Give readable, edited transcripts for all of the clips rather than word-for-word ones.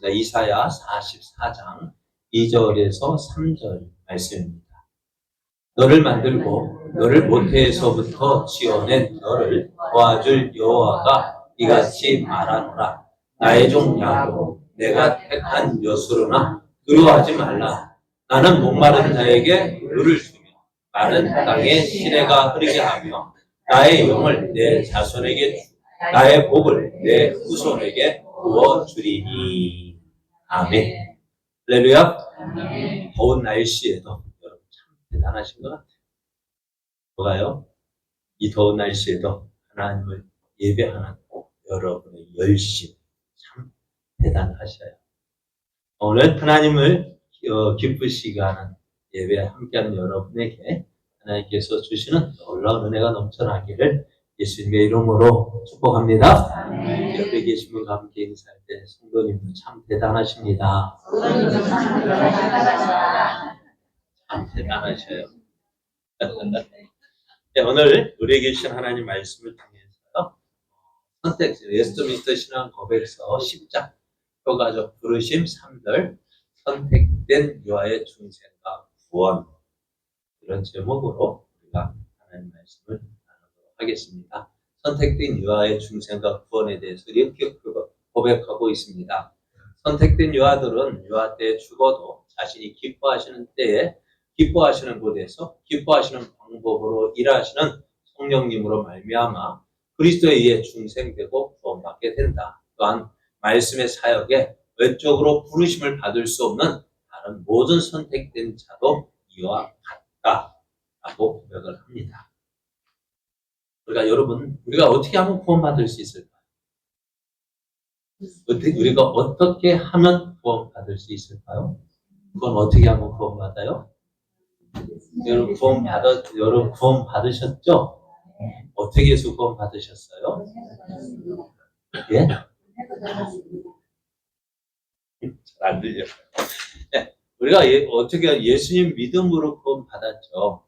이사야 44장 2절에서 3절 말씀입니다. 너를 만들고 너를 모태에서부터 지어낸 너를 도와줄 여호와가 이같이 말하노라. 나의 종 야곱, 내가 택한 여수로나 두려워하지 말라. 나는 목마른 자에게 물을 주며 마른 땅에 시내가 흐르게 하며 나의 영을 내 자손에게 주고 나의 복을 내 후손에게 부어주리니. 아멘. 할렐루야. 더운 날씨에도 여러분 참 대단하신 것 같아요. 뭐가요? 이 더운 날씨에도 하나님을 예배하는 여러분의 열심 참 대단하셔요. 오늘 하나님을 기쁘시게 하는 예배에 함께하는 여러분에게 하나님께서 주시는 놀라운 은혜가 넘쳐나기를 예수님의 이름으로 축복합니다. 옆에 계신 분과 함께 인사할 때 성도님도 참 대단하십니다. 참 대단하셔요. 네, 오늘 우리에게 주신 하나님 말씀을 통해서 웨스트민스터 신앙 고백서 10장 효과적 부르심 3절 선택된 유아의 중생과 구원, 이런 제목으로 우리가 하나님 말씀을 나누도록 하겠습니다. 선택된 유아의 중생과 구원에 대해서 이렇게 고백하고 있습니다. 선택된 유아들은 유아 때 죽어도 자신이 기뻐하시는 때에 기뻐하시는 곳에서 기뻐하시는 방법으로 일하시는 성령님으로 말미암아 그리스도에 의해 중생되고 구원받게 된다. 또한 말씀의 사역에 외적으로 부르심을 받을 수 없는 다른 모든 선택된 자도 이와 같다라고 고백을 합니다. 그러니까 여러분, 우리가 어떻게 하면 구원받을 수 있을까요? 우리가 어떻게 하면 구원받을 수 있을까요? 그건 어떻게 하면 구원받아요? 여러분 구원 받으셨죠? 어떻게 해서 구원 받으셨어요? 예? 잘 안 들려요. 네, 우리가 어떻게 예수님 믿음으로 구원 받았죠.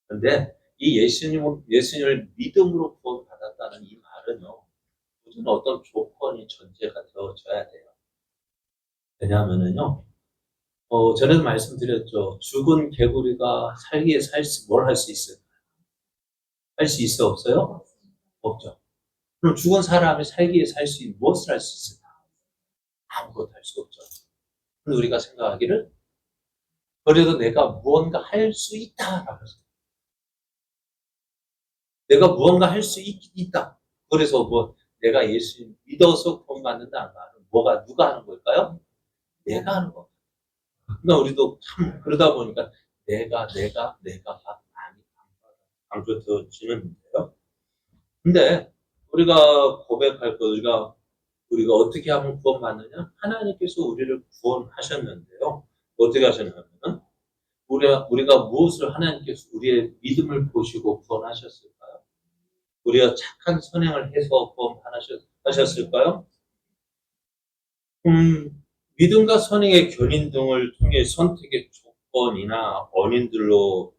그런데 이 예수님을 믿음으로 구원 받았다는 이 말은요, 무슨 어떤 조건이 전제가 되어져야 돼요. 왜냐하면은요, 전에도 말씀드렸죠. 죽은 개구리가 살기에 뭘 할 수 있을까요? 할 수 있어, 없어요? 없죠. 그럼 죽은 사람이 살기에 무엇을 할 수 있을까? 아무것도 할 수 없죠. 그런데 우리가 생각하기를, 그래도 내가 무언가 할 수 있다라고 생각해요. 내가 무언가 할 수 있다. 그래서 내가 예수님 믿어서 구원받는다는 말은 누가 하는 걸까요? 내가 하는 거. 그러니까 우리도 참 그러다 보니까 내가 많이 강조되어지는데요. 근데 우리가 고백할 거, 우리가 어떻게 하면 구원받느냐? 하나님께서 우리를 구원하셨는데요. 어떻게 하셨냐면, 우리가 무엇을 하나님께서 우리의 믿음을 보시고 구원하셨을까요? 우리가 착한 선행을 해서 구원하셨을까요? 믿음과 선행의 견인 등을 통해 선택의 조건이나 원인으로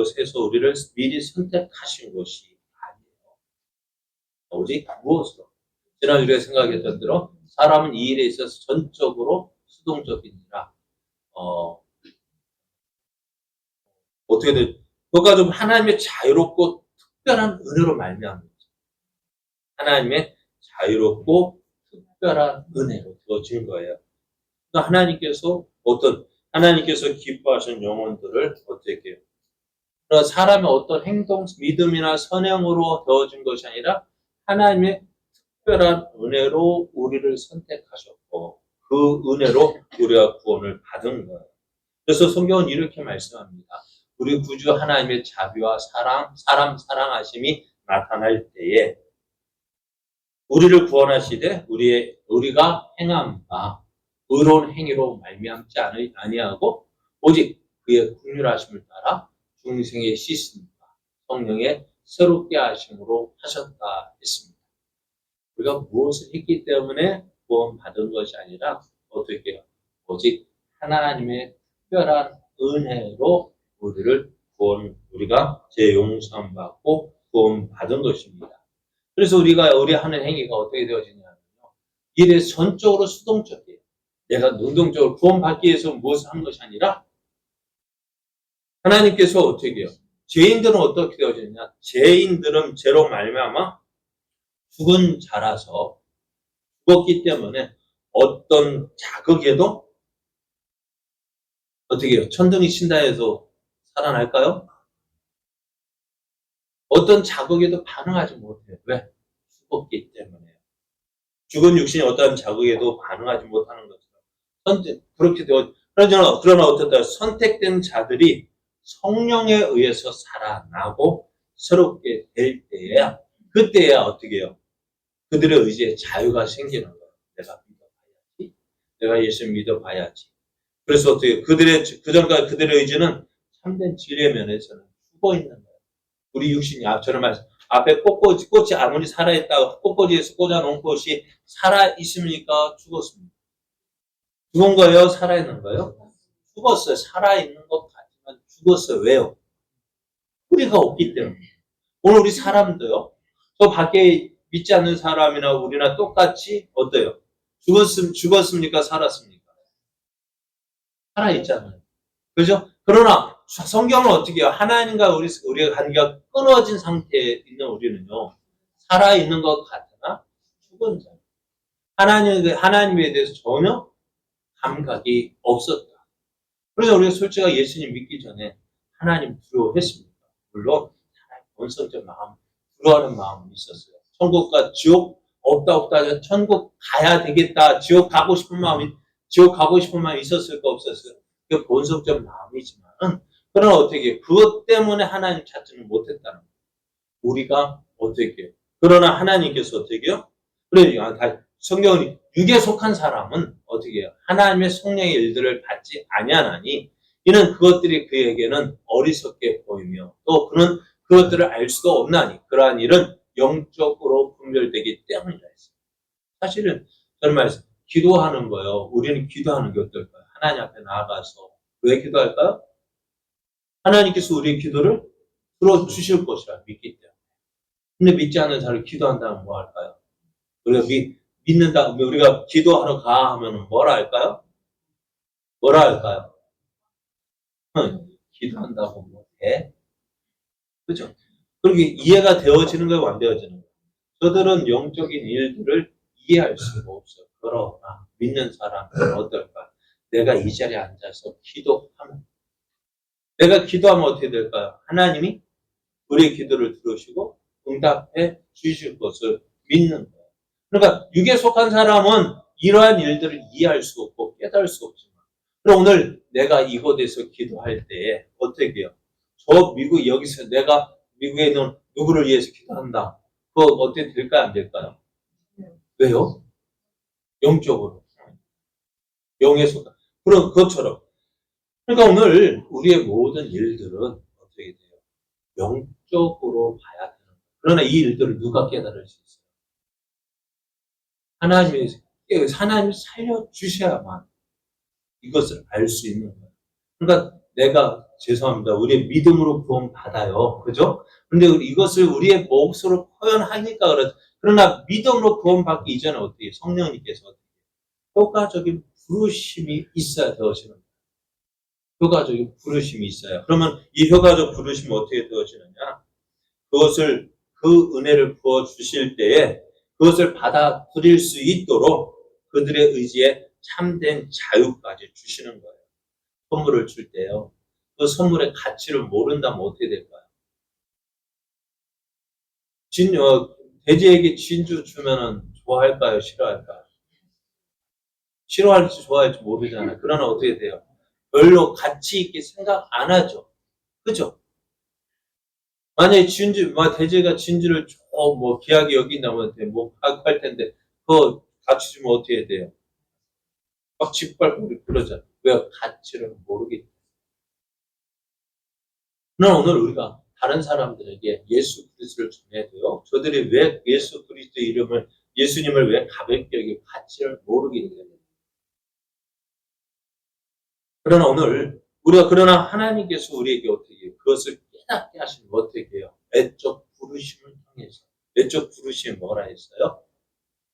세서 우리를 미리 선택하신 것이 아니에요. 오직 무엇으로? 지난 우리가 생각했던 대로 사람은 이 일에 있어서 전적으로 수동적이니라. 어떻게 돼? 그러니까 좀 하나님의 자유롭고 특별한 은혜로 말미암는 거죠. 하나님의 자유롭고 특별한 은혜로 주어진 거예요. 그러니까 하나님께서 기뻐하신 영혼들을 어떻게 해요? 그러니까 사람의 어떤 행동, 믿음이나 선행으로 되어진 것이 아니라 하나님의 특별한 은혜로 우리를 선택하셨고 그 은혜로 우리가 구원을 받은 거예요. 그래서 성경은 이렇게 말씀합니다. 우리 구주 하나님의 자비와 사람 사랑하심이 나타날 때에 우리를 구원하시되 우리가 행한 바 의로운 행위로 말미암지 아니하고 오직 그의 긍휼하심을 따라 중생의 씻음과 성령의 새롭게 하심으로 하셨다 했습니다. 우리가 무엇을 했기 때문에 구원받은 것이 아니라 어떻게 해요? 오직 하나님의 특별한 은혜로 우리가 재용서받고 구원받은 것입니다. 그래서 우리 하는 행위가 어떻게 되어지냐면요. 일에 선적으로 수동적이에요. 내가 능동적으로 구원받기 위해서 무엇을 한 것이 아니라 하나님께서 어떻게 해요? 죄인들은 어떻게 되어지느냐? 죄인들은 죄로 말미암아 죽은 자라서 죽었기 때문에 어떤 자극에도 어떻게 해요? 천둥이 친다 해서 살아날까요? 어떤 자극에도 반응하지 못해요. 왜? 죽었기 때문에요. 죽은 육신이 어떤 자극에도 반응하지 못하는 것처럼 그렇게 되어 그러나 어떻다 선택된 자들이 성령에 의해서 살아나고 새롭게 될 때에야 그때야 어떻게 해요? 그들의 의지에 자유가 생기는 거예요. 내가 믿어봐야지. 내가 예수 믿어봐야지. 그래서 어떻게 그전까지 그들의 의지는 참된 진리의 면에서는 죽어 있는 거예요. 우리 육신이 저런 말씀 앞에 꽃이 아무리 살아있다고 꽃꽂이에서 꽂아놓은 꽃이 살아있습니까? 죽었습니까? 죽은 거예요? 살아있는 거예요? 죽었어요. 살아있는 것 같지만 죽었어요. 왜요? 뿌리가 없기 때문에. 오늘 우리 사람도요. 저 밖에 믿지 않는 사람이나 우리나 똑같이 어때요? 죽었습니까? 살았습니까? 살아있잖아요. 그죠? 그러나 성경은 어떻게 해요? 하나님과 우리의 관계가 끊어진 상태에 있는 우리는요. 살아있는 것 같으나 죽은 자. 하나님에 대해서 전혀 감각이 없었다. 그래서 우리가 솔직하게 예수님 믿기 전에 하나님 두려워했습니다. 물론 하나님 본성적 마음, 두려워하는 마음이 있었어요. 천국과 지옥 없다. 천국 가야 되겠다. 지옥 가고 싶은 마음이 있었을까 없었어요. 그 본성적 마음이지만은 그러나 어떻게 그것 때문에 하나님 찾지는 못했다는 거예요. 우리가 어떻게 그러나 하나님께서 어떻게 해요? 그래 성경은 육에 속한 사람은 어떻게 해요? 하나님의 성령의 일들을 받지 아니하나니 이는 그것들이 그에게는 어리석게 보이며 또 그는 그것들을 알 수가 없나니 그러한 일은 영적으로 분별되기 때문이라 했어요. 사실은 저는 말씀 기도하는 거예요. 우리는 기도하는 게 어떨까요? 하나님 앞에 나아가서 왜 기도할까요? 하나님께서 우리의 기도를 들어주실 것이라 믿기 때문에. 근데 믿지 않는 사람이 기도한다면 뭐 할까요? 우리가 믿는다, 우리가 기도하러 가 하면 뭐라 할까요? 뭐라 할까요? 기도한다고 못해. 그죠? 그렇게 이해가 되어지는 거예요, 안 되어지는 거예요? 저들은 영적인 일들을 이해할 수가 없어요. 그러나 믿는 사람은 어떨까? 내가 이 자리에 앉아서 기도하면 내가 기도하면 어떻게 될까요? 하나님이 우리의 기도를 들으시고 응답해 주실 것을 믿는 거예요. 그러니까 육에 속한 사람은 이러한 일들을 이해할 수 없고 깨달을 수 없지만 그럼 오늘 내가 이곳에서 기도할 때에 어떻게 해요? 여기서 내가 미국에 있는 누구를 위해서 기도한다. 그거 어떻게 될까요? 안 될까요? 왜요? 영적으로. 영에 속한. 그런 것처럼. 그러니까 오늘 우리의 모든 일들은 어떻게 돼요? 영적으로 봐야 되는 거예요. 그러나 이 일들을 누가 깨달을 수 있어요? 하나님이 살려주셔야만 이것을 알 수 있는 거예요. 그러니까 내가 죄송합니다. 우리의 믿음으로 구원 받아요. 그죠? 근데 이것을 우리의 몫으로 표현하니까 그렇죠. 그러나 믿음으로 구원 받기 이전에 어떻게 성령님께서 효과적인 부르심이 있어야 되어지는 거예요. 효과적인 부르심이 있어요. 그러면 이 효과적 부르심이 어떻게 되어지느냐? 그 은혜를 부어 주실 때에 그것을 받아들일 수 있도록 그들의 의지에 참된 자유까지 주시는 거예요. 선물을 줄 때요. 그 선물의 가치를 모른다면 어떻게 될까요? 돼지에게 진주 주면은 좋아할까요? 싫어할까요? 싫어할지 좋아할지 모르잖아요. 그러나 어떻게 돼요? 별로 가치 있게 생각 안 하죠. 그죠? 만약에 돼지가 진주를 귀하게 여긴다면 할 텐데, 그거 가치 주면 어떻게 돼요? 막 짓밟고 그러잖아요. 왜? 가치를 모르기 때문에. 그러나 오늘 우리가 다른 사람들에게 예수 그리스도를 전해도요. 저들이 왜 예수 그리스도 예수님을 왜 가볍게 여기고 가치를 모르기 때문에. 그러나 하나님께서 우리에게 어떻게 해요? 그것을 깨닫게 하시면 어떻게 해요? 내적 부르심을 통해서. 내적 부르심이 뭐라 했어요?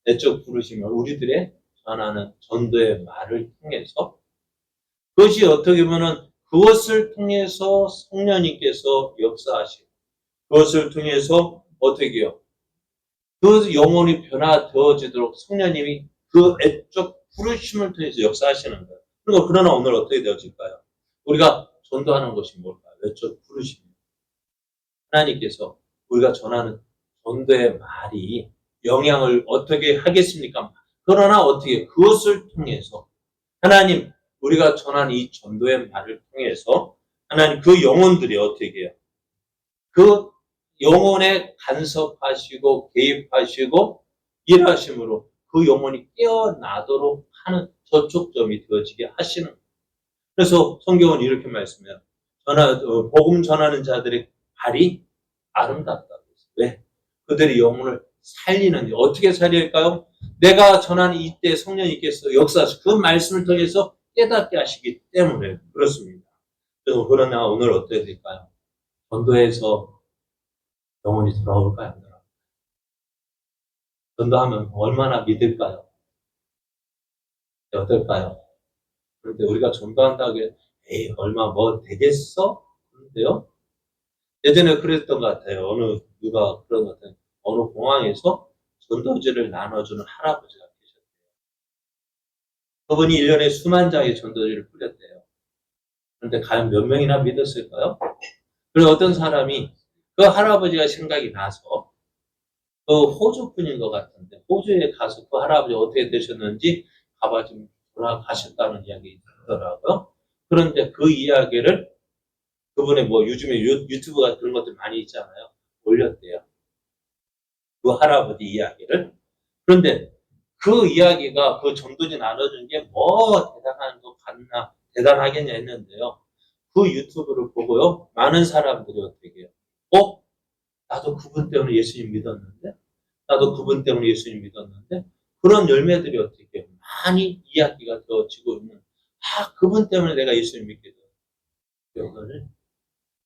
내적 부르심을 우리들의 전하는 전도의 말을 통해서 그것이 어떻게 보면 그것을 통해서 성령님께서 역사하시고 그것을 통해서 어떻게 해요? 그 영혼이 변화되어지도록 성령님이 그 애적 부르심을 통해서 역사하시는 거예요. 그러나 오늘 어떻게 되어질까요? 우리가 전도하는 것이 뭘까요? 외적 부르심이에요. 하나님께서 우리가 전하는 전도의 말이 영향을 어떻게 하겠습니까? 그러나 어떻게 그것을 통해서 하나님 우리가 전한 이 전도의 말을 통해서 하나님 그 영혼들이 어떻게 해요? 그 영혼에 간섭하시고 개입하시고 일하심으로 그 영혼이 깨어나도록 하는 저촉점이 되어지게 하시는 거예요. 그래서 성경은 이렇게 말씀해요. 복음 전하는 자들의 발이 아름답다고 했어요. 왜? 그들의 영혼을 살리는, 어떻게 살릴까요? 내가 전하는 이때 성령님께서 역사하셔서 그 말씀을 통해서 깨닫게 하시기 때문에 그렇습니다. 그래서 그러나 오늘 어떻게 될까요? 전도에서 영혼이 돌아올까요? 안 돌아올까요? 전도하면 얼마나 믿을까요? 어떨까요? 그런데 우리가 전도한다고 해서 에이 얼마 뭐 되겠어? 그런데요. 예전에 그랬던 것 같아요. 누가 그런 것 같아요. 어느 공항에서 전도지를 나눠주는 할아버지가 계셨대요. 그분이 1년에 수만 장의 전도지를 뿌렸대요. 그런데 과연 몇 명이나 믿었을까요? 그리고 어떤 사람이 그 할아버지가 생각이 나서 그 호주 분인 것 같은데 호주에 가서 그 할아버지 어떻게 되셨는지 가봐 좀 돌아가셨다는 이야기 있더라고요. 그런데 그 이야기를 그분의 뭐 요즘에 유튜브 같은 그런 것들 많이 있잖아요. 올렸대요. 그 할아버지 이야기를. 그런데 그 이야기가 그 전도지 나눠준 게 뭐 대단한 거 같나 대단하겠냐 했는데요. 그 유튜브를 보고요. 많은 사람들이 어떻게 해요. 나도 그분 때문에 예수님 믿었는데 나도 그분 때문에 예수님 믿었는데 그런 열매들이 어떻게 해요. 많이 이야기가 되어지고 있는 그분 때문에 내가 예수님 믿게 되었어요. 이거를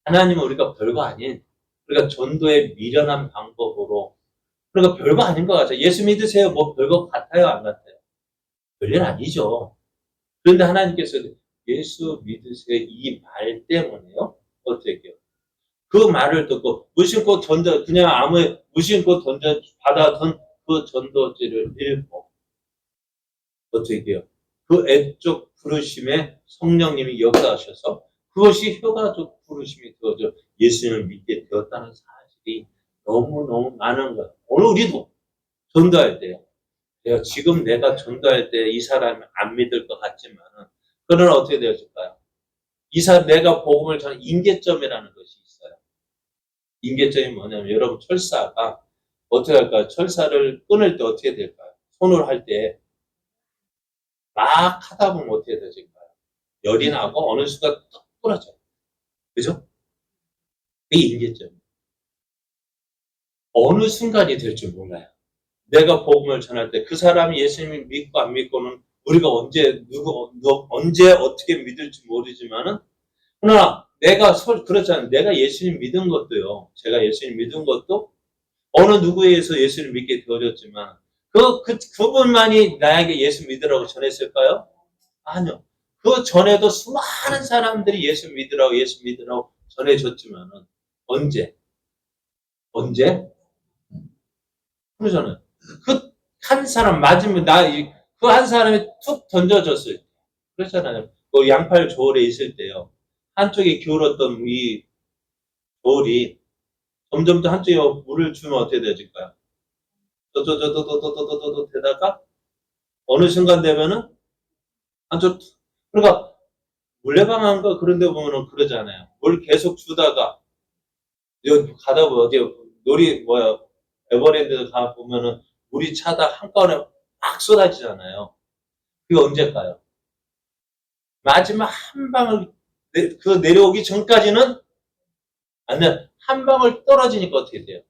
하나님은 우리가 별거 아닌 우리가 전도의 미련한 방법으로 그러니까 별거 아닌 것 같아요. 예수 믿으세요. 뭐 별거 같아요? 안 같아요? 별일 아니죠. 그런데 하나님께서 예수 믿으세요. 이 말 때문에요. 어떻게 해요? 그 말을 듣고 무심코 그냥 무심코 받아던 그 전도지를 읽고 어떻게 해요? 그 애적 부르심에 성령님이 역사하셔서 그것이 효과적 부르심이 되어져 예수님을 믿게 되었다는 사실이 너무너무 많은 거예요. 오늘 우리도 전도할 때요. 지금 내가 전도할 때 이 사람이 안 믿을 것 같지만은 그러나 어떻게 되어질까요? 내가 복음을 전하는 임계점이라는 것이 있어요. 임계점이 뭐냐면 여러분 철사가 어떻게 할까요? 철사를 끊을 때 어떻게 될까요? 손을 할 때 막 하다 보면 어떻게 되질까요? 열이 나고 어느 순간 뚝 부러져요. 그죠? 그게 임계점이에요. 어느 순간이 될 줄 몰라요. 내가 복음을 전할 때 그 사람이 예수님을 믿고 안 믿고는 우리가 언제 어떻게 믿을지 모르지만은 그러나 그렇잖아요. 내가 예수님 믿은 것도요. 제가 예수님 믿은 것도 어느 누구에 의해서 예수를 믿게 되어졌지만 그분만이 나에게 예수 믿으라고 전했을까요? 아니요. 그 전에도 수많은 사람들이 예수 믿으라고 전해줬지만은 언제? 그러잖아요. 그 한 사람 맞으면 그 한 사람이 툭 던져졌을 때 그렇잖아요. 그 양팔 조울에 있을 때요. 한쪽에 기울었던 이 조울이 점점 더 한쪽에 물을 주면 어떻게 되질까요? 또또또또또또또또 되다가 어느 순간 되면은 한쪽 그러니까 물레방아인가 그런 데 보면은 그러잖아요. 물 계속 주다가 여기 가다 보면 어디 에버랜드 가 보면은 물이 차다 한꺼번에 막 쏟아지잖아요. 그게 언제일까요? 마지막 한 방울 내려오기 전까지는 아니면 한 방울 떨어지니까 어떻게 돼요?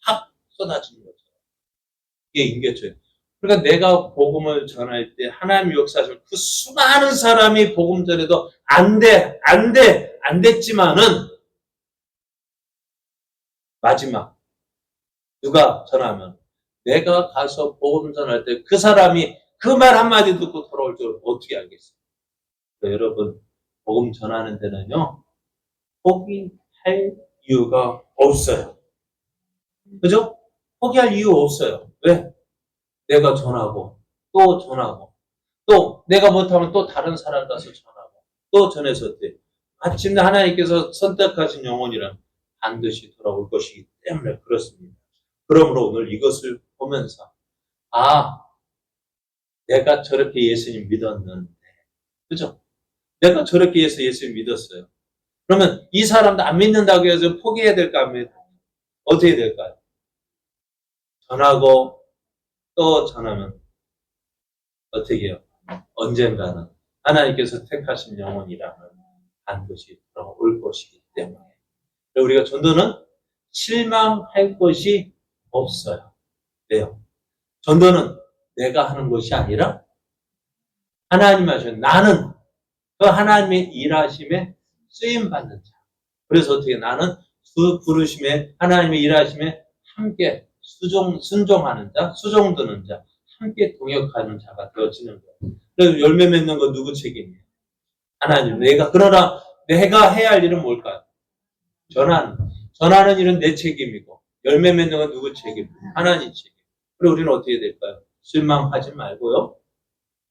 확 쏟아지는 거죠. 이게 임계초예요. 그러니까 내가 복음을 전할 때 하나님 역사하시면 그 수많은 사람이 복음 전에도 안 됐지만은 마지막 누가 전하면 내가 가서 복음 전할 때 그 사람이 그 말 한마디 듣고 돌아올 줄 어떻게 알겠어요? 여러분, 복음 전하는 데는요, 포기할 이유가 없어요. 그죠? 포기할 이유 없어요. 왜? 내가 전하고, 또 전하고, 또 내가 못하면 또 다른 사람 가서 전하고, 또 전해서 어때? 마침내 하나님께서 선택하신 영혼이란 반드시 돌아올 것이기 때문에 그렇습니다. 그러므로 오늘 이것을 보면서, 아, 내가 저렇게 예수님 믿었는데, 그죠? 내가 저렇게 해서 예수님 믿었어요. 그러면 이 사람도 안 믿는다고 해서 포기해야 될까? 하면 어떻게 될까요? 전하고 또 전하면 어떻게 해요? 언젠가는 하나님께서 택하신 영혼이라면 반드시 돌아올 것이기 때문에 우리가 전도는 실망할 것이 없어요. 왜요? 전도는 내가 하는 것이 아니라 하나님 하시는 나는 그 하나님의 일하심에 쓰임받는 자. 그래서 어떻게 나는 그 부르심에 하나님의 일하심에 함께 순종하는 자, 수종드는 자, 함께 동역하는 자가 되어지는 거예요. 그래서 열매 맺는 건 누구 책임이에요? 하나님. 그러나 내가 해야 할 일은 뭘까요? 전하는 일은 내 책임이고, 열매 맺는 건 누구 책임? 하나님 책임. 그리고 우리는 어떻게 될까요? 실망하지 말고요.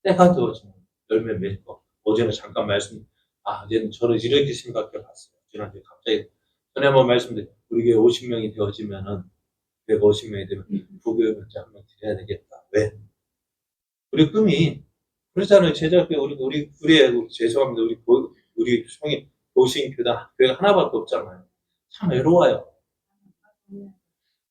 때가 되어지면 열매 맺고, 어제는 잠깐 이제는 저는 이렇게 생각해 봤어요. 지난주에 갑자기, 전에 한번 말씀드린, 우리 교회 50명이 되어지면은, 교회가 50명이 되면, 부교육자 한 명 드려야 되겠다. 왜? 우리 꿈이, 그렇잖아요. 제자교회, 죄송합니다. 우리 성이 도시교회가 하나밖에 없잖아요. 참 외로워요.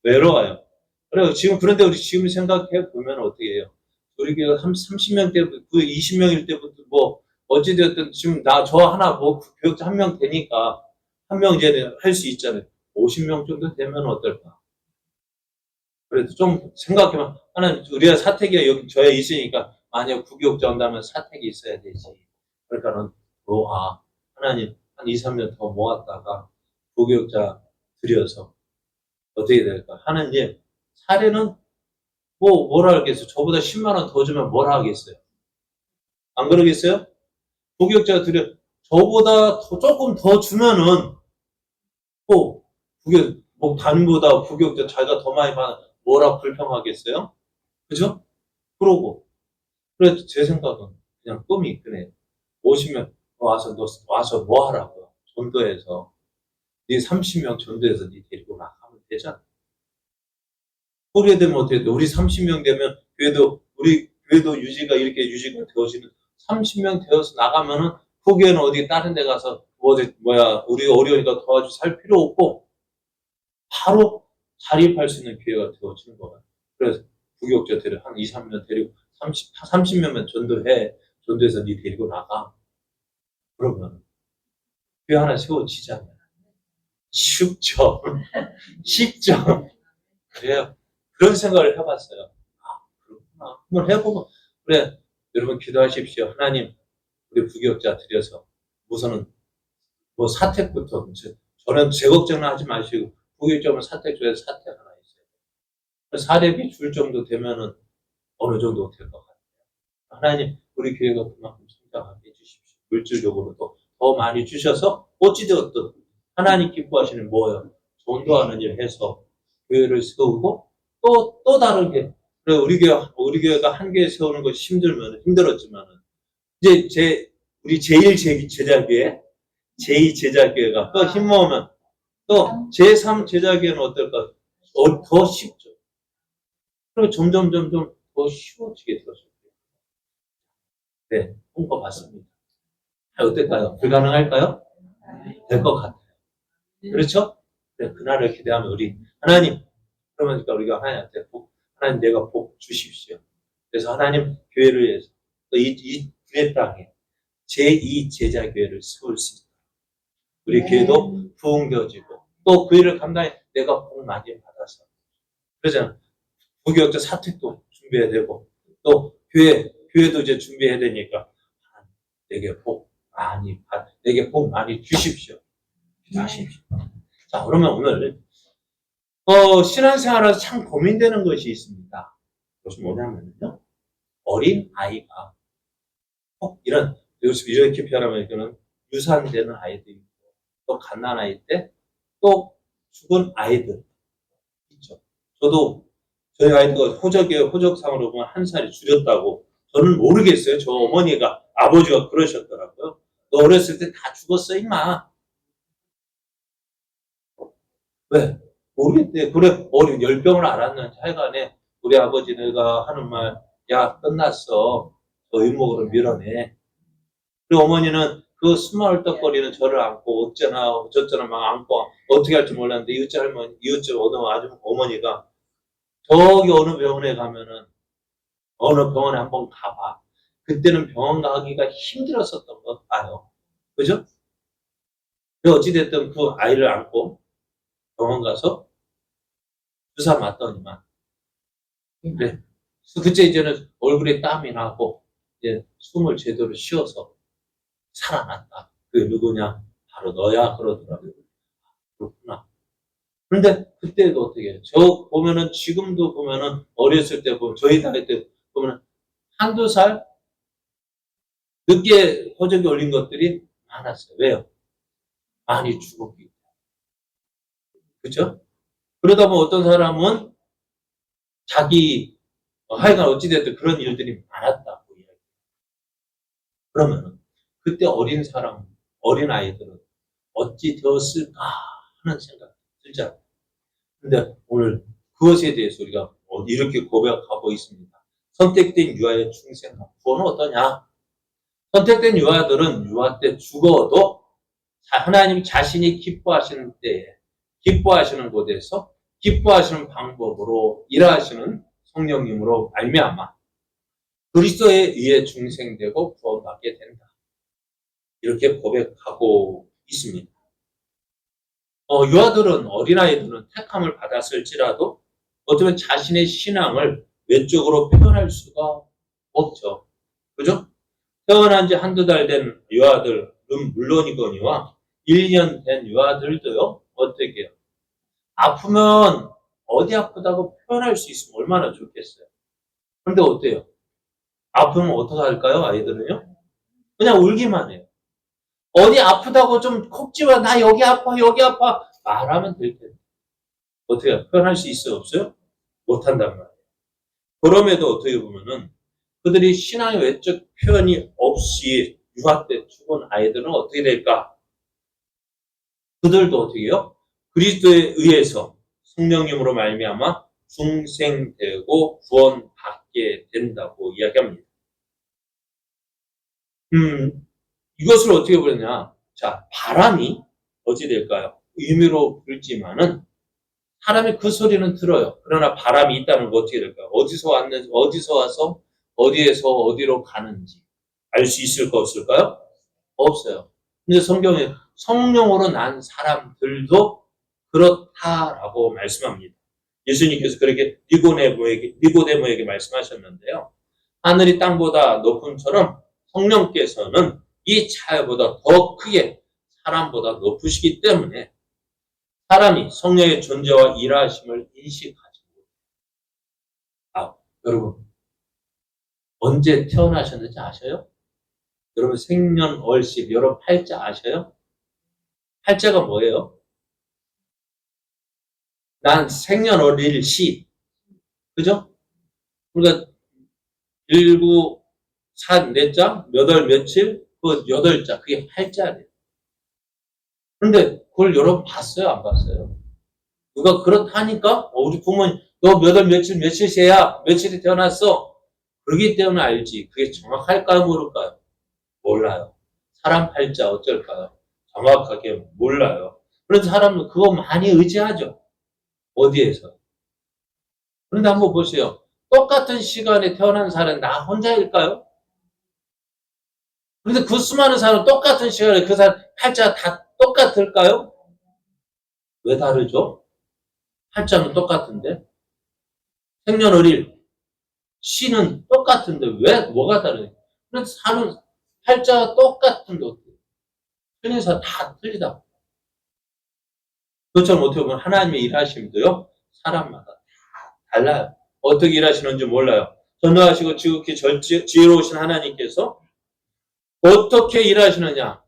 외로워요. 그래서 그런데 우리 지금 생각해 보면 어떻게 해요? 우리 교회가 30명 때부터, 20명일 때부터 어찌되었든 지금 저 하나 교육자 한 명 되니까, 한 명 이제 할 수 있잖아요. 50명 정도 되면 어떨까? 그래도 좀 생각해보면, 우리가 사택이 여기 저에 있으니까, 만약 부교육자 온다면 사택이 있어야 되지. 그러니까는, 하나님, 한 2, 3년 더 모았다가, 부교육자 들여서, 어떻게 될까? 하나님, 사례는, 뭐라 하겠어요? 저보다 10만원 더 주면 뭐라 하겠어요? 안 그러겠어요? 부교육자 저보다 조금 더 주면은, 담임보다 부교육자 자기가 더 많이 받아, 뭐라 불평하겠어요? 그죠? 그러고. 그래서 제 생각은 그냥 꿈이 그네. 오시면 와서 뭐 하라고요? 전도해서. 네 30명 전도해서 네 데리고 막 하면 되잖아. 그래 되면 어떻게 돼? 우리 30명 되면 우리 교회도 유지가 되어지는 30명 되어서 나가면은 그 교회는 어디 다른 데 가서 우리가 어려우니까 도와주 살 필요 없고 바로 자립할 수 있는 기회가 되어지는 거야. 그래서 부교육자들을 한 2, 3년 데리고 30명만 전도해서 니 데리고 나가. 그러면 교회 하나 세워지잖아요. 쉽죠. 쉽죠. 그래요. 그런 생각을 해봤어요. 그렇구나. 한번 해보고. 그래, 여러분 기도하십시오. 하나님, 우리 부교육자 들여서 우선은 사택부터 저는 제 걱정은 하지 마시고 부교육자면 사택 줘야 사택 하나 있어요. 사례비 줄 정도 되면은 어느 정도 될 것 같아요. 하나님, 우리 교회가 그만큼 성장하게 해주십시오. 물질적으로도 더 많이 주셔서 어찌되었든 하나님 기뻐하시는 뭐예요? 전도하는 일 해서 교회를 세우고 또 다르게 그래 우리 교회가 한 교회 세우는 것이 힘들었지만은 이제 우리 제자교회 제2 제자교회가 또 힘모으면 또 제3 제자교회는 어떨까? 더 쉽죠. 그리고 점점 더 쉬워지게 되었어요. 네, 홍보받습니다. 어떨까요? 불가능할까요? 될 것 같아요. 그렇죠? 네, 그날을 기대하면 하나님, 그러니까 우리가 하나님 내가 복 주십시오. 그래서 하나님 교회를 위해서 이 구례 땅에 제2 제자교회를 세울 수 있다. 우리 교회도 부흥되어지고 또 그 일을 감당해 내가 복 많이 받아서 그러잖아. 부교육자 사택도 준비해야 되고 또 교회도 이제 준비해야 되니까 내게 복 많이 주십시오. 기도하십시오. 자, 그러면 오늘 신앙생활에서 참 고민되는 것이 있습니다. 그것이 뭐냐면요. 어린 아이가 이렇게 표현하면 이거는 유산되는 아이도 있고, 또 갓난아이 때, 또 죽은 아이들 있죠. 저도 저희 아이가 호적상으로 보면 한 살이 줄였다고. 저는 모르겠어요. 저 어머니가, 아버지가 그러셨더라고요. 너 어렸을 때 다 죽었어, 임마. 왜? 모르겠대. 그래, 열병을 앓았는지 하여간에 우리 아버지가 하는 말, 야, 끝났어. 너 윗목으로 밀어내. 그리고 어머니는 그 스멀떡거리는 저를 안고 어쩌나 막 안고 어떻게 할지 몰랐는데 이웃집 어머니가 저기 어느 병원에 가면은 어느 병원에 한번 가봐. 그때는 병원 가기가 힘들었었던 것 같아요. 그죠? 어찌됐든 그 아이를 안고 병원 가서 주사 맞더니만 그래. 그때 이제는 얼굴에 땀이 나고 이제 숨을 제대로 쉬어서 살아났다. 그게 누구냐? 바로 너야 그러더라고요. 그렇구나. 그런데 그때도 어떻게 해요? 저 보면은 지금도 보면은 어렸을 때 보면 저희 나이 때 보면은 한두 살 늦게 호적이 올린 것들이 많았어요. 왜요? 많이 죽었기 때문에. 그죠? 그러다 보면 어떤 사람은 자기 하여간 어찌됐든 그런 일들이 많았다고 이야기해요. 그러면은 그때 어린 아이들은 어찌 되었을까 하는 생각이 들잖아요. 근데 오늘 그것에 대해서 우리가 이렇게 고백하고 있습니다. 선택된 유아의 중생과 구원은 어떠냐? 선택된 유아들은 유아 때 죽어도 하나님 자신이 기뻐하시는 때에 기뻐하시는 곳에서 기뻐하시는 방법으로 일하시는 성령님으로 말미암아 그리스도에 의해 중생되고 구원받게 된다. 이렇게 고백하고 있습니다. 유아들은 어린아이들은 택함을 받았을지라도 어쩌면 자신의 신앙을 외적으로 표현할 수가 없죠. 그죠? 태어난 지 한두 달 된 유아들은 물론이거니와 1년 된 유아들도요, 어떻게 해요? 아프면 어디 아프다고 표현할 수 있으면 얼마나 좋겠어요. 그런데 어때요? 아프면 어떻게 할까요, 아이들은요? 그냥 울기만 해요. 어디 아프다고 좀 콕 집어, 나 여기 아파, 여기 아파. 말하면 될 텐데. 어떻게 표현할 수 있어요, 없어요? 못한단 말이에요. 그럼에도 어떻게 보면은 그들이 신앙의 외적 표현이 없이 유아 때 죽은 아이들은 어떻게 될까? 그들도 어떻게 해요? 그리스도에 의해서 성령님으로 말미암아 중생되고 구원받게 된다고 이야기합니다. 이것을 어떻게 보느냐? 자, 바람이 어찌 될까요? 의미로 불지만은 사람이 그 소리는 들어요. 그러나 바람이 있다는 거 어떻게 될까요? 어디서 왔는지, 어디서 와서 어디에서 어디로 가는지 알 수 있을까 없을까요? 없어요. 근데 성경에 성령으로 난 사람들도 그렇다라고 말씀합니다. 예수님께서 그렇게 니고데모에게 말씀하셨는데요. 하늘이 땅보다 높음처럼 성령께서는 이 차이보다 더 크게 사람보다 높으시기 때문에 사람이 성령의 존재와 일하심을 인식하지 못해요. 여러분 언제 태어나셨는지 아셔요? 여러분 생년월일 여러분 팔자 아셔요? 팔자가 뭐예요? 난 생년월일시 그죠? 그러니까 19, 4, 넷자, 몇 월, 며칠, 그 8자, 그게 팔자래요. 그런데 그걸 여러분 봤어요? 안 봤어요? 누가 그렇다니까? 우리 부모님, 너 몇 월, 며칠, 며칠새야? 며칠이 태어났어? 그러기 때문에 알지. 그게 정확할까요? 모를까요? 몰라요. 사람 팔자 어쩔까요? 정확하게 몰라요. 그래서 사람은 그거 많이 의지하죠. 어디에서? 그런데 한번 보세요. 똑같은 시간에 태어난 사람은 나 혼자일까요? 그런데 그 수많은 사람 똑같은 시간에 그 사람 팔자 다 똑같을까요? 왜 다르죠? 팔자는 똑같은데 생년월일 시는 똑같은데 왜 뭐가 다르냐? 그래서 사는 팔자가 똑같은데 어떻게 틀린 사람 다 틀리다. 그것처럼 어떻게 보면 하나님의 일하심도요 사람마다 달라요. 어떻게 일하시는지 몰라요. 전능하시고 지극히 지혜로우신 하나님께서 어떻게 일하시느냐?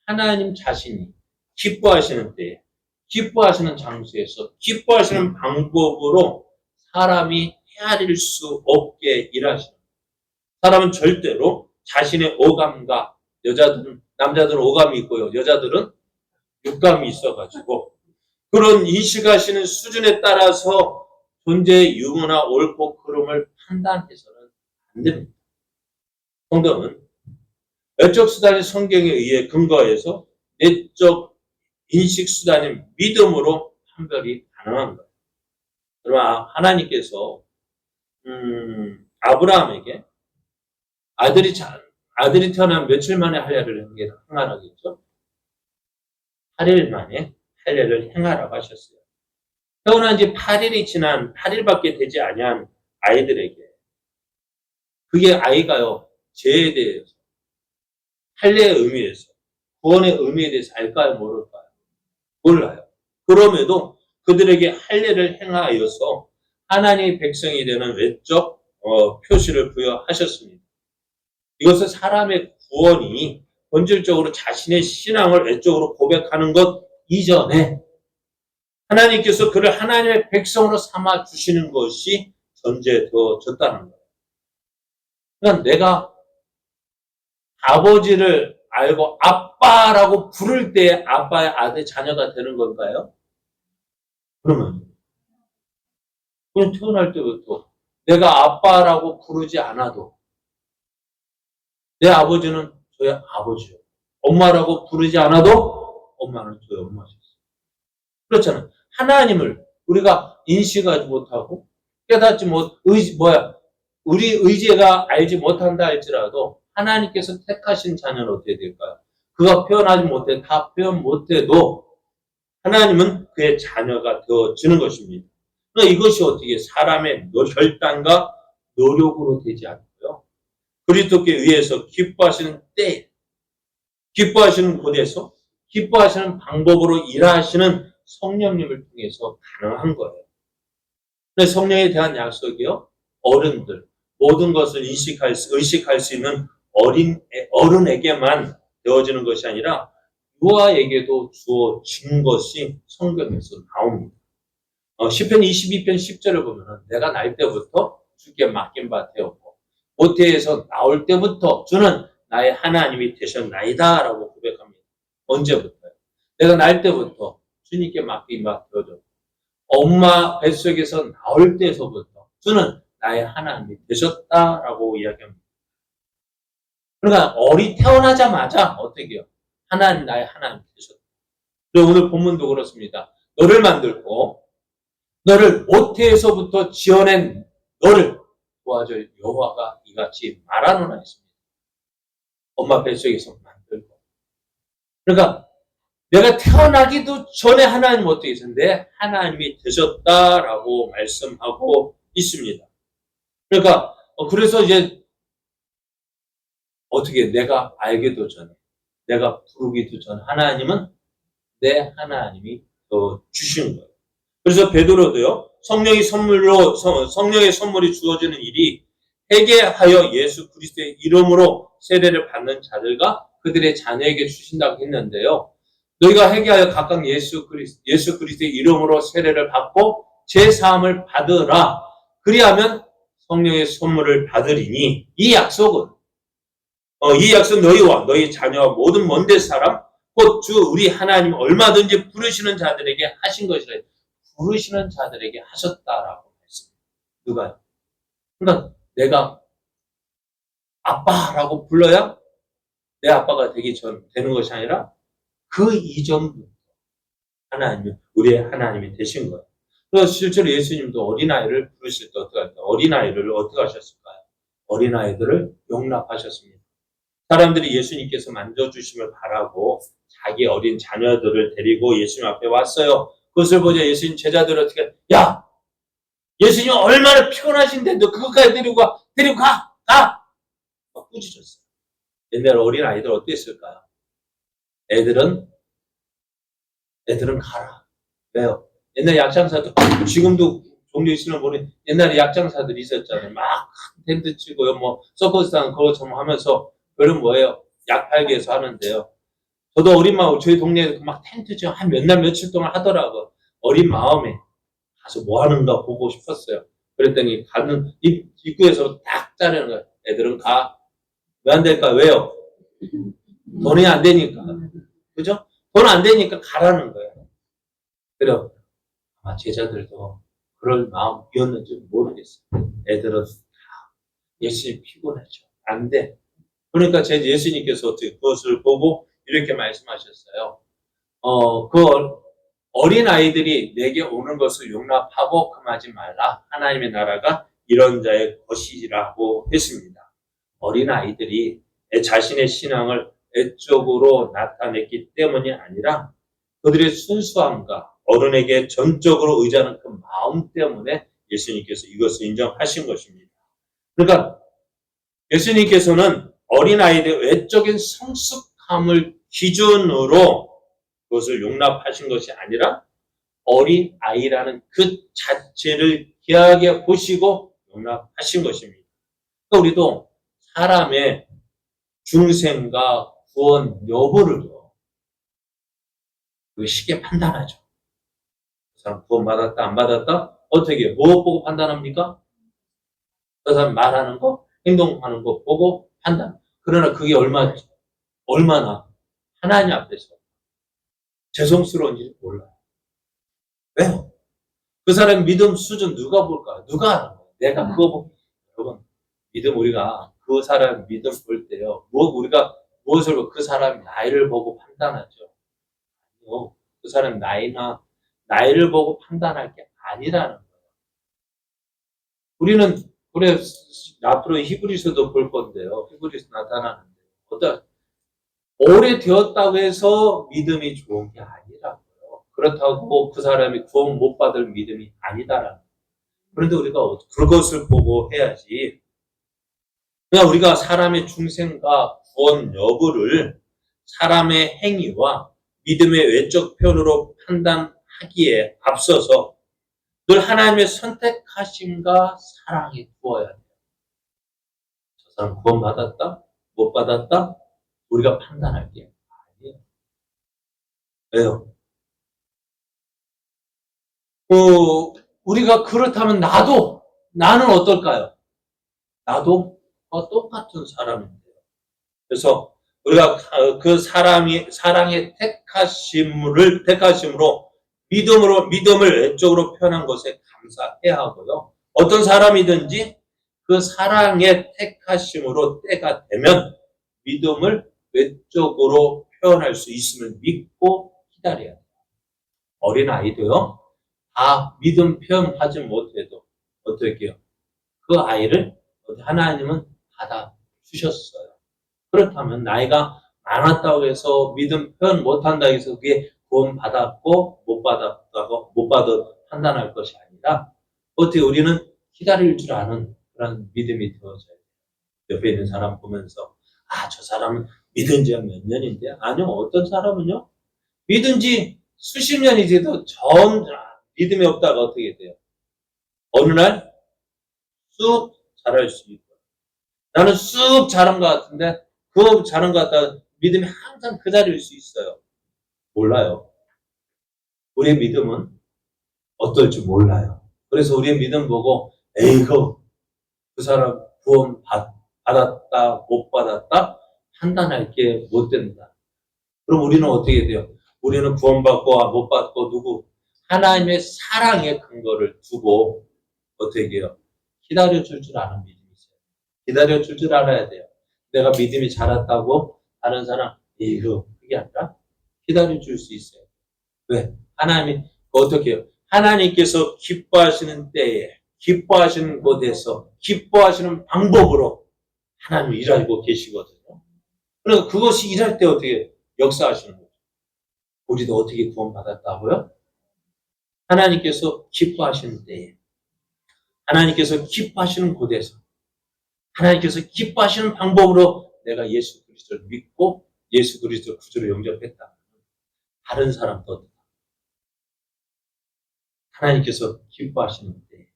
하나님 자신이 기뻐하시는 때에, 기뻐하시는 장소에서, 기뻐하시는 방법으로 사람이 헤아릴 수 없게 일하시는 거예요. 사람은 절대로 자신의 오감과 남자들은 오감이 있고요. 여자들은 육감이 있어가지고 그런 인식하시는 수준에 따라서 존재의 유무나 옳고 그름을 판단해서는 안 됩니다. 성경은 외적 수단의 성경에 의해 근거해서 내적 인식 수단인 믿음으로 판별이 가능한 거예요. 그러나 하나님께서 아브라함에게 아들이 태어난 며칠 만에 할례를 행하라겠죠? 8일 만에 할례를 행하라고 하셨어요. 태어난 지 8일이 지난 8일밖에 되지 아니한 아이들에게 그게 아이가요 죄에 대해서 할례의 의미에서 구원의 의미에 대해서 알까요 모를까요? 몰라요. 그럼에도 그들에게 할례를 행하여서 하나님의 백성이 되는 외적 표시를 부여하셨습니다. 이것은 사람의 구원이 본질적으로 자신의 신앙을 외적으로 고백하는 것 이전에 하나님께서 그를 하나님의 백성으로 삼아 주시는 것이 전제되어졌다는 거예요. 그러니까 내가 아버지를 알고 아빠라고 부를 때 아빠의 아들 자녀가 되는 건가요? 그러면 그냥 태어날 때부터 내가 아빠라고 부르지 않아도 내 아버지는 저의 아버지요. 엄마라고 부르지 않아도 엄마는 저의 엄마셨어요. 그렇잖아요. 하나님을 우리가 인식하지 못하고 깨닫지 우리 의지가 알지 못한다 할지라도 하나님께서 택하신 자녀는 어떻게 될까요? 그가 표현하지 못해 다 표현 못해도 하나님은 그의 자녀가 되어지는 것입니다. 그러니까 이것이 어떻게 사람의 결단과 노력으로 되지 않고요. 그리스도께 의해서 기뻐하시는 때, 기뻐하시는 곳에서 기뻐하시는 방법으로 일하시는 성령님을 통해서 가능한 거예요. 근데 성령에 대한 약속이요. 어른들, 모든 것을 의식할 수 있는 어른에게만 되어지는 것이 아니라 유아에게도 주어진 것이 성경에서 나옵니다. 시편 22편 10절을 보면 내가 날 때부터 주께 맡긴 바 되었고 모태에서 나올 때부터 주는 나의 하나님이 되셨나이다 라고 고백합니다. 언제부터요? 내가 날 때부터 주님께 맡긴 바 되어졌고 엄마 뱃속에서 나올 때서부터 주는 나의 하나님이 되셨다라고 이야기합니다. 그러니까 태어나자마자 어떻게 해요? 하나님 나의 하나님이 되셨다. 오늘 본문도 그렇습니다. 너를 만들고 너를 모태에서부터 지어낸 너를 도와줄 여호와가 이같이 말하노라 했습니다. 엄마 뱃속에서 만들고. 그러니까 내가 태어나기도 전에 하나님 어떻게 있었는데 하나님이 되셨다라고 말씀하고 있습니다. 그러니까 그래서 이제 어떻게 내가 알기도 전에 내가 부르기도 전 하나님은 내 하나님이 주시는 거예요. 그래서 베드로도요. 성령의 선물이 주어지는 일이 회개하여 예수 그리스도의 이름으로 세례를 받는 자들과 그들의 자녀에게 주신다고 했는데요. 너희가 회개하여 각각 예수 그리스도의 이름으로 세례를 받고 제사함을 받으라. 그리하면 성령의 선물을 받으리니 이 약속 너희와 너희 자녀와 모든 먼데 사람 곧 주 우리 하나님 얼마든지 부르시는 자들에게 하신 것이라. 부르시는 자들에게 하셨다라고 했습니다. 누가요? 그러니까 내가 아빠라고 불러야 내 아빠가 되는 것이 아니라 그 이전부터 우리의 하나님이 되신 거예요. 그래서 실제로 예수님도 어린아이를 부르실 때 어떻게 할까요? 어린아이를 어떻게 하셨을까요? 어린아이들을 용납하셨습니다. 사람들이 예수님께서 만져주심을 바라고 자기 어린 자녀들을 데리고 예수님 앞에 왔어요. 그것을 보자 예수님 제자들이 어떻게, 야! 예수님 얼마나 피곤하신데 너 그것까지 데리고 가! 막 꾸짖었어요. 옛날 어린 아이들 어땠을까요? 애들은 가라. 왜요? 옛날 약장사도, 지금도 종류 있으면 보니 옛날에 약장사들이 있었잖아요. 막 텐트 치고요, 뭐, 서커스단 그것처럼 하면서, 그런 뭐예요? 약 팔기 위해서 하는데요. 저도 어린 마음, 저희 동네에 막 텐트 치고 한 몇 날 며칠 동안 하더라고요. 어린 마음에 가서 뭐 하는가 보고 싶었어요. 그랬더니 가는 입구에서 딱 자르는 거예요. 애들은 가. 왜 안 될까? 왜요? 돈이 안 되니까. 그죠? 돈 안 되니까 가라는 거예요. 그래요. 아마 제자들도 그럴 마음이었는지 모르겠어요. 애들은 열심히 피곤하죠. 안 돼. 그러니까 제 예수님께서 어떻게 그것을 보고 이렇게 말씀하셨어요. 그 어린 아이들이 내게 오는 것을 용납하고 금하지 말라. 하나님의 나라가 이런 자의 것이라고 했습니다. 어린 아이들이 자신의 신앙을 애적으로 나타냈기 때문이 아니라 그들의 순수함과 어른에게 전적으로 의지하는 그 마음 때문에 예수님께서 이것을 인정하신 것입니다. 그러니까 예수님께서는 어린아이들의 외적인 성숙함을 기준으로 그것을 용납하신 것이 아니라 어린아이라는 그 자체를 귀하게 보시고 용납하신 것입니다. 그러니까 우리도 사람의 중생과 구원 여부를요, 쉽게 판단하죠. 그 사람 구원 받았다, 안 받았다? 어떻게, 무엇 보고 판단합니까? 그 사람 말하는 거, 행동하는 거 보고 판단. 그러나 그게 얼마나 하나님 앞에서 죄송스러운지 몰라요. 왜요? 그 사람 믿음 수준 누가 볼까요? 누가 아는 거예요? 내가 그거 보고, 여러분, 믿음 우리가 그 사람 믿음 볼 때요, 우리가 무엇을 보고 그 사람 나이를 보고 판단하죠. 그 사람 나이를 보고 판단할 게 아니라는 거예요. 우리는, 그래, 앞으로 히브리서도 볼 건데요. 히브리서 나타나는데. 오래되었다고 해서 믿음이 좋은 게 아니라고요. 그렇다고 그 사람이 구원 못 받을 믿음이 아니다라는 거예요. 그런데 우리가 그것을 보고 해야지. 그냥 우리가 사람의 중생과 구원 여부를 사람의 행위와 믿음의 외적 표현으로 판단하기에 앞서서 늘 하나님의 선택하심과 사랑이 두어야 돼요. 저 사람 구원 받았다? 못 받았다? 우리가 판단할 게 아니에요. 왜요? 우리가 그렇다면 나는 어떨까요? 나도 똑같은 사람인데요. 그래서 우리가 그 사랑의 택하심으로 믿음을 외적으로 표현한 것에 감사해야 하고요. 어떤 사람이든지 그 사랑의 택하심으로 때가 되면 믿음을 외적으로 표현할 수 있음을 믿고 기다려야 돼요. 어린아이도요, 다 믿음 표현하지 못해도 어떻게 해요? 그 아이를 하나님은 받아주셨어요. 그렇다면 나이가 많았다고 해서 믿음 표현 못한다고 해서 그게 구원 받았고 못 받았다고 못 받아 판단할 것이 아니라 어떻게 우리는 기다릴 줄 아는 그런 믿음이 되어져야 돼요. 옆에 있는 사람 보면서 저 사람은 믿은 지가 몇 년인데? 아니요. 어떤 사람은요? 믿은 지 수십 년이 돼도 믿음이 없다가 어떻게 돼요? 어느 날 쑥 자랄 수 있고 나는 쑥 자란 것 같은데 그 자란 것 같다 믿음이 항상 그 자리일 수 있어요. 몰라요. 우리의 믿음은 어떨지 몰라요. 그래서 우리의 믿음 보고 그 사람 구원 받았다 못 받았다 판단할 게 못 된다. 그럼 우리는 어떻게 돼요? 우리는 구원받고 못 받고 하나님의 사랑의 근거를 두고 어떻게 해요? 기다려줄 줄 아는 믿음이 있어요. 기다려줄 줄 알아야 돼요. 내가 믿음이 자랐다고 다른 사람 그게 아니라 기다려줄 수 있어요. 왜? 하나님이 어떻게 해요? 하나님께서 기뻐하시는 때에 기뻐하시는 곳에서 기뻐하시는 방법으로 하나님이 일하고 계시거든요. 그래서 그것이 일할 때 어떻게 역사하시는 거죠? 우리도 어떻게 구원받았다고요? 하나님께서 기뻐하시는 때에 하나님께서 기뻐하시는 곳에서 하나님께서 기뻐하시는 방법으로 내가 예수 그리스도를 믿고 예수 그리스도 구주로 영접했다. 다른 사람도 하나님께서 기뻐하시는데,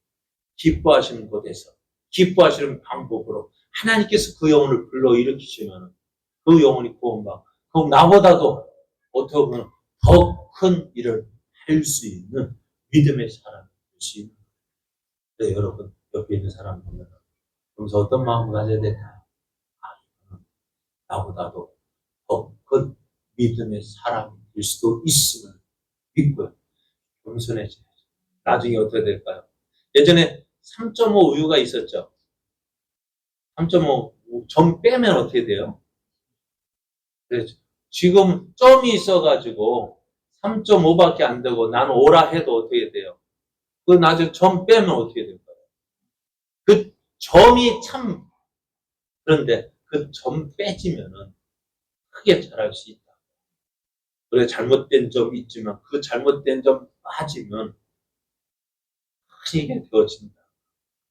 기뻐하시는 곳에서, 기뻐하시는 방법으로 하나님께서 그 영혼을 불러일으키시면 그 영혼이 구원받고, 그럼 나보다도 어떻게 보면 더 큰 일을 할 수 있는 믿음의 사람이 될 수 있는 거예요. 여러분, 옆에 있는 사람 보면, 그러면서 어떤 마음을 가져야 될까요? 나보다도 더 큰 믿음의 사람이 될 수도 있음을 믿고요. 겸손해져야죠. 나중에 어떻게 될까요? 예전에 3.5 우유가 있었죠. 3.5 점 빼면 어떻게 돼요? 그래서 지금 점이 있어가지고 3.5밖에 안 되고 나는 오라 해도 어떻게 돼요? 그 나중에 점 빼면 어떻게 될까요? 그 점이 참 그런데 그 점 빼지면은 크게 자랄 수 있다. 그래 잘못된 점이 있지만 그 잘못된 점 빠지면 크게 되어진다.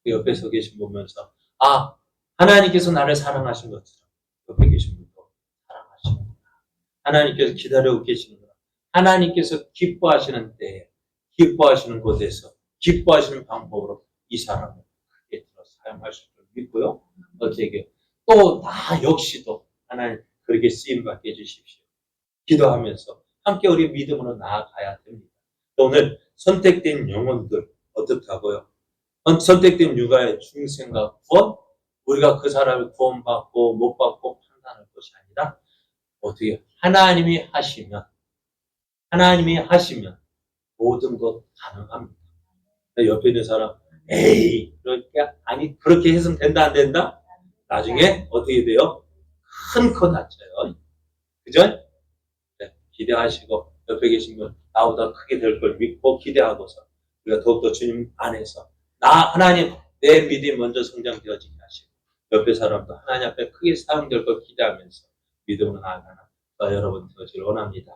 그 옆에서 계신 보면서 하나님께서 나를 사랑하신 것처럼 옆에 계신 분도 사랑하시는구나. 하나님께서 기다리고 계시는구나. 하나님께서 기뻐하시는 때에 기뻐하시는 곳에서 기뻐하시는 방법으로 이 사람을 크게 들어 사용할 수 있도록 믿고요. 어떻게 또 나 역시도 하나님 그렇게 쓰임받게 해주십시오. 기도하면서 함께 우리 믿음으로 나아가야 됩니다. 오늘 선택된 영혼들 어떻게 하고요? 선택된 육아의 중생과 구원, 우리가 그 사람을 구원받고 못 받고 판단할 것이 아니라 어떻게 하나님이 하시면 모든 것 가능합니다. 옆에 있는 사람 에이 그렇게 해서는 된다 안 된다? 나중에 어떻게 돼요? 큰 코 다쳐요. 그죠? 네, 기대하시고 옆에 계신 분 나보다 크게 될 걸 믿고 기대하고서 우리가 더욱더 주님 안에서 하나님 내 믿음이 먼저 성장되어지게 하시고 옆에 사람도 하나님 앞에 크게 사용될 걸 기대하면서 믿음으로 나아가는 여러분 되어지길 원합니다.